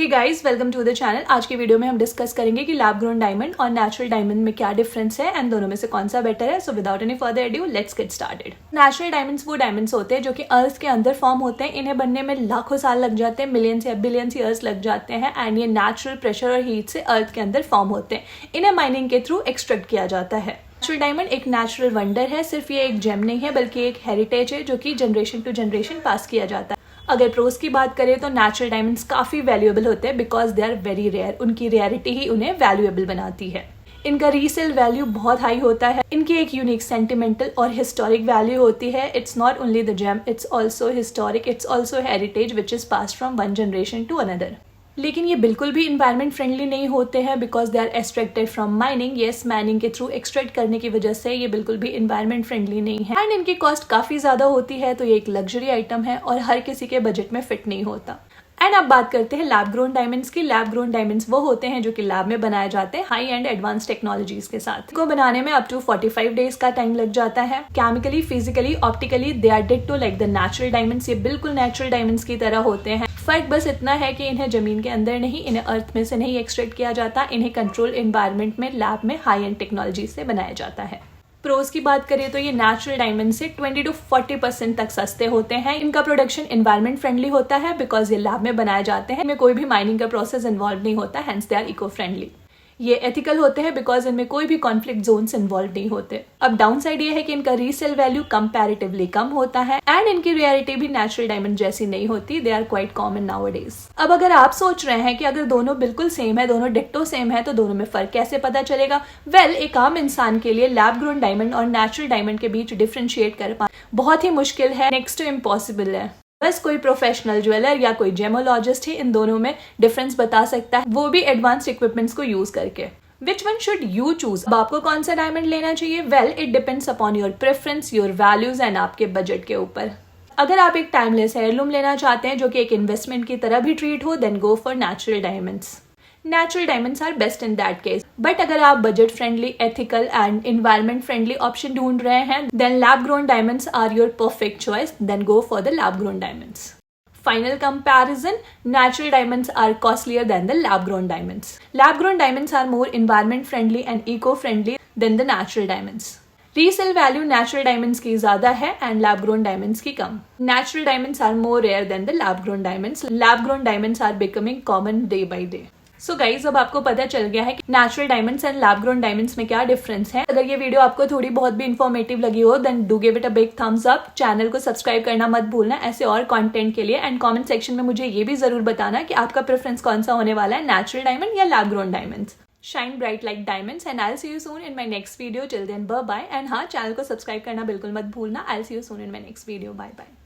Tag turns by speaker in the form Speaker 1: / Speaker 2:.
Speaker 1: Hey guys, welcome to the channel. आज की video में हम डिस्कस करेंगे कि लैब ग्रोन डायमंड और नेचुरल डायमंड में क्या डिफरेंस है एंड दोनों में से कौन सा बेटर है। So without any further edu let's get started. Natural diamonds वो डायमंड्स होते हैं जो कि अर्थ के अंदर फॉर्म होते हैं। इन्हें बनने में लाखों साल लग जाते हैं, मिलियंस या बिलियंस ईयर्स लग जाते हैं एंड ये नेचुरल प्रेशर और हीट से अर्थ के अंदर फॉर्म होते हैं। इन्हें माइनिंग के थ्रू एक्सट्रैक्ट किया जाता है। नेचुरल डायमंड एक नेचुरल वंडर है। सिर्फ ये एक जेम नहीं है बल्कि एक हेरिटेज है जो कि जनरेशन टू जनरेशन पास किया जाता है। अगर प्रोस की बात करें तो नेचुरल डायमंड्स काफ़ी वैल्यूएबल होते हैं because they are very rare. उनकी रेयरिटी ही उन्हें वैल्यूएबल बनाती है। इनका रीसेल वैल्यू बहुत हाई होता है। इनकी एक यूनिक सेंटिमेंटल और हिस्टोरिक वैल्यू होती है। It's not only the gem, it's also historic, it's also heritage which is pass from one generation to another. लेकिन ये बिल्कुल भी इन्वायरमेंट फ्रेंडली नहीं होते हैं because they are extracted from mining. Yes, mining के थ्रू एक्सट्रैक्ट करने की वजह से ये बिल्कुल भी इन्वायरमेंट फ्रेंडली नहीं है एंड इनकी कॉस्ट काफ़ी ज़्यादा होती है। तो ये एक लग्जरी आइटम है और हर किसी के बजट में फिट नहीं होता। एंड अब बात करते हैं लैब ग्रोन डायमंड्स की। लैब ग्रोन डायमंड्स वो होते हैं जो कि लैब में बनाए जाते हैं हाई एंड एडवांस टेक्नोलॉजीज के साथ। इनको बनाने में अप टू 45 डेज का टाइम लग जाता है। Chemically, physically, optically they are ditto like the natural diamonds. ये बिल्कुल नेचुरल डायमंड्स की तरह होते हैं। फर्क बस इतना है कि इन्हें जमीन के अंदर नहीं, इन्हें अर्थ में से नहीं एक्सट्रैक्ट किया जाता। इन्हें कंट्रोल एनवायरनमेंट में लैब में हाई एंड टेक्नोलॉजी से बनाया जाता है। प्रोस की बात करें तो ये नेचुरल डायमंड से 20 to 40% तक सस्ते होते हैं। इनका प्रोडक्शन एनवायरमेंट फ्रेंडली होता है बिकॉज ये लैब में बनाए जाते हैं। इनमें कोई भी माइनिंग का प्रोसेस इन्वॉल्व नहीं होता, hence they are eco friendly. ये एथिकल होते हैं बिकॉज इनमें कोई भी कॉन्फ्लिक्ट जोन्स इन्वॉल्व नहीं होते। अब डाउन साइड ये है कि इनका रीसेल वैल्यू कंपैरेटिवली कम होता है एंड इनकी रेयरिटी भी नेचुरल डायमंड जैसी नहीं होती। They are quite common nowadays. अब अगर आप सोच रहे हैं कि अगर दोनों बिल्कुल सेम है, दोनों डिट्टो सेम है, तो दोनों में फर्क कैसे पता चलेगा? वेल, एक आम इंसान के लिए लैब ग्रोन डायमंड और नेचुरल डायमंड के बीच डिफ्रेंशिएट कर पाना बहुत ही मुश्किल है, नेक्स्ट टू इम्पॉसिबल है। बस कोई प्रोफेशनल ज्वेलर या कोई जेमोलॉजिस्ट ही इन दोनों में डिफरेंस बता सकता है, वो भी एडवांस्ड इक्विपमेंट्स को यूज करके। Which one should you choose? अब आपको कौन सा डायमंड लेना चाहिए? Well, it depends upon your preference, your values and आपके बजट के ऊपर। अगर आप एक टाइमलेस हेयरलूम लेना चाहते हैं जो कि एक इन्वेस्टमेंट की तरह भी ट्रीट हो, then go for natural diamonds. Natural diamonds are best in that case. But अगर आप budget friendly, ethical and environment friendly option ढूंढ रहे हैं, then lab grown diamonds are your perfect choice. Then go for the lab grown diamonds. Final comparison, natural diamonds are costlier than the lab grown diamonds. Lab grown diamonds are more environment friendly and eco friendly than the natural diamonds. Resale value natural diamonds की ज़्यादा है and lab grown diamonds की कम. Natural diamonds are more rare than the lab grown diamonds. Lab grown diamonds are becoming common day by day. So guys, अब आपको पता चल गया है कि natural diamonds and lab grown diamonds में क्या डिफरेंस है। अगर ये वीडियो आपको थोड़ी बहुत भी इन्फॉर्मेटिव लगी हो, then do give it a big thumbs up. Channel को सब्सक्राइब करना मत भूलना ऐसे और कंटेंट के लिए। एंड कमेंट सेक्शन में मुझे ये भी जरूर बताना कि आपका प्रेफरेंस कौन सा होने वाला है, नेचुरल डायमंड या lab grown diamonds. Shine bright like diamonds and I will see you soon in my next video. Till then bye bye. And हाँ, चैनल को सब्सक्राइब करना बिल्कुल मत भूलना। I will see you soon in my next video. Bye bye.